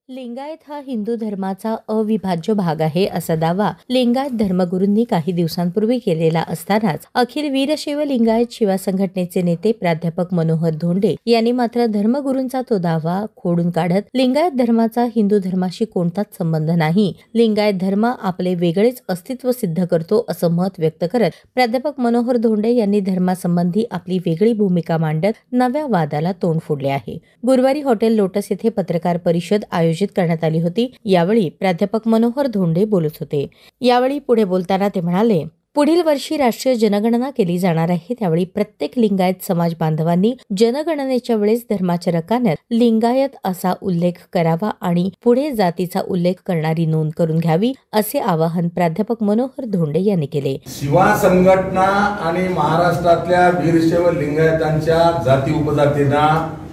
लिंगायत हा हिंदू धर्माचा अविभाज्य भाग आहे असा दावा लिंगायत धर्मगुरूंनी काही दिवसांपूर्वी केलेला असतानाच अखिल वीरशैव लिंगायत शिवा संघटनेचे नेते प्राध्यापक मनोहर धोंडे यांनी मात्र धर्मगुरूंचा तो दावा खोडून काढत लिंगायत धर्माचा हिंदू धर्माशी कोणताच संबंध नाही, लिंगायत धर्म आपले वेगळेच अस्तित्व सिद्ध करतो असं मत व्यक्त करत प्राध्यापक मनोहर धोंडे यांनी धर्मासंबंधी आपली वेगळी भूमिका मांडत नव्या वादाला तोंड फोडले आहे। गुरुवारी हॉटेल लोटस येथे पत्रकार परिषद आयोजित करण्यात आली होती। यावेळी प्राध्यापक मनोहर धोंडे बोलत होते। यावेळी पुढे बोलताना ते म्हणाले, पुढील वर्षी राष्ट्रीय जनगणना केली जाणार आहे, त्यावेळी प्रत्येक लिंगायत समाज बांधवांनी जनगणनेच्या वेळेस धर्माच्या रकान्यात लिंगायत असा उल्लेख करावा आणि पुढे जातीचा उल्लेख करणारी नोंद करून घ्यावी असे आवाहन प्राध्यापक मनोहर धोंडे यांनी केले। शिवा संघटना आणि महाराष्ट्रातल्या वीरशैव लिंगायतांच्या जाती उपजातींना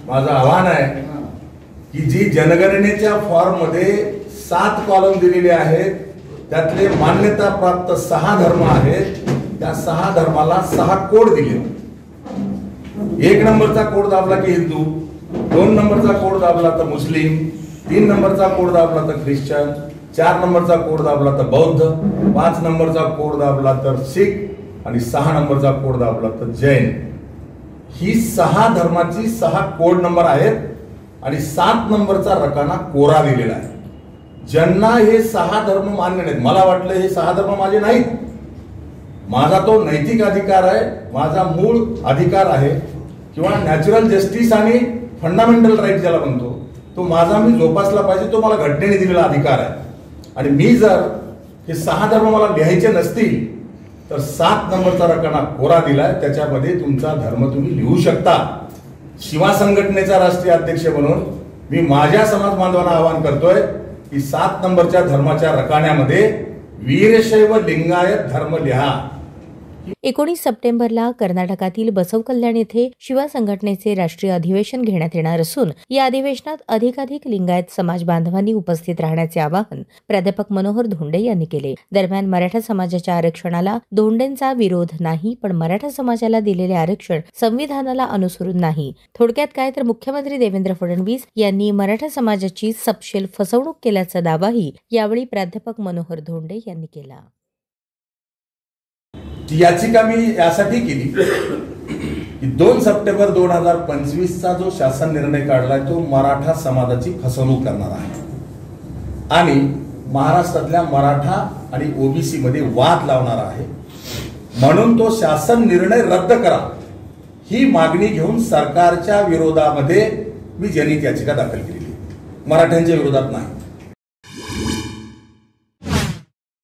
माझं आव्हान आहे की जी जनगणनेच्या फॉर्म मध्ये 7 कॉलम दिलेले आहेत, त्यातले मान्यता प्राप्त 6 धर्म आहेत, त्या 6 धर्माला 6 कोड दिले। 1 नंबरचा कोड दाबला की हिंदू, 2 नंबरचा कोड दाबला तर मुस्लिम, 3 नंबरचा कोड दाबला तर ख्रिश्चन, 4 नंबरचा कोड दाबला तर बौद्ध, 5 नंबरचा कोड दाबला तर सिख आणि 6 नंबरचा कोड दाबला तर जैन। ही 6 धर्माची 6 कोड नंबर आहेत आणि 7 नंबरचा रकाना कोरा दिलेला आहे। ज्यांना हे 6 धर्म मान्य नाहीत, मला वाटलं हे 6 धर्म माझे नाहीत, माझा तो नैतिक अधिकार आहे, माझा मूळ अधिकार आहे किंवा नॅचरल जस्टिस आणि फंडामेंटल राईट ज्याला म्हणतो तो माझा मी जोपासला पाहिजे, तो मला घटनेने दिलेला अधिकार आहे। आणि मी जर हे 6 धर्म मला लिहायचे नसतील तर 7 नंबरचा रकाना कोरा दिलाय, त्याच्यामध्ये तुमचा धर्म तुम्ही लिहू शकता। शिवा संघटनेचा राष्ट्रीय अध्यक्ष म्हणून मी माझ्या समाज बांधवांना आवाहन करतोय की 7 नंबरच्या धर्माच्या रकान्यामध्ये वीरशैव लिंगायत धर्म लिहा। 19 सप्टेंबरला कर्नाटकातील बसव कल्याण येथे शिवा संघटनेचे राष्ट्रीय अधिवेशन घेण्यात येणार असून या अधिवेशनात अधिकाधिक लिंगायत समाज बांधवांनी उपस्थित राहण्याचे आवाहन प्राध्यापक मनोहर धोंडे यांनी केले। दरम्यान मराठा समाजाच्या आरक्षणाला धोंडेंचा विरोध नाही, पण मराठा समाजाला दिलेले आरक्षण संविधानाला अनुसरून नाही। थोडक्यात काय तर मुख्यमंत्री देवेंद्र फडणवीस यांनी मराठा समाजाची सपशेल फसवणूक केल्याचा दावाही यावेळी प्राध्यापक मनोहर धोंडे यांनी केला। ती याचिका मी यासाठी केली की 2 सप्टेंबर 2025 चा जो शासन निर्णय काढलाय तो मराठा समाजाची फसवणूक करणार आहे आणि महाराष्ट्रातल्या मराठा आणि ओबीसी मध्ये वाद लावणार आहे, म्हणून तो शासन निर्णय रद्द करा ही मागणी घेऊन सरकारच्या विरोधामध्ये मी जनहित याचिका दाखल केली, मराठ्यांच्या विरोधात नाही।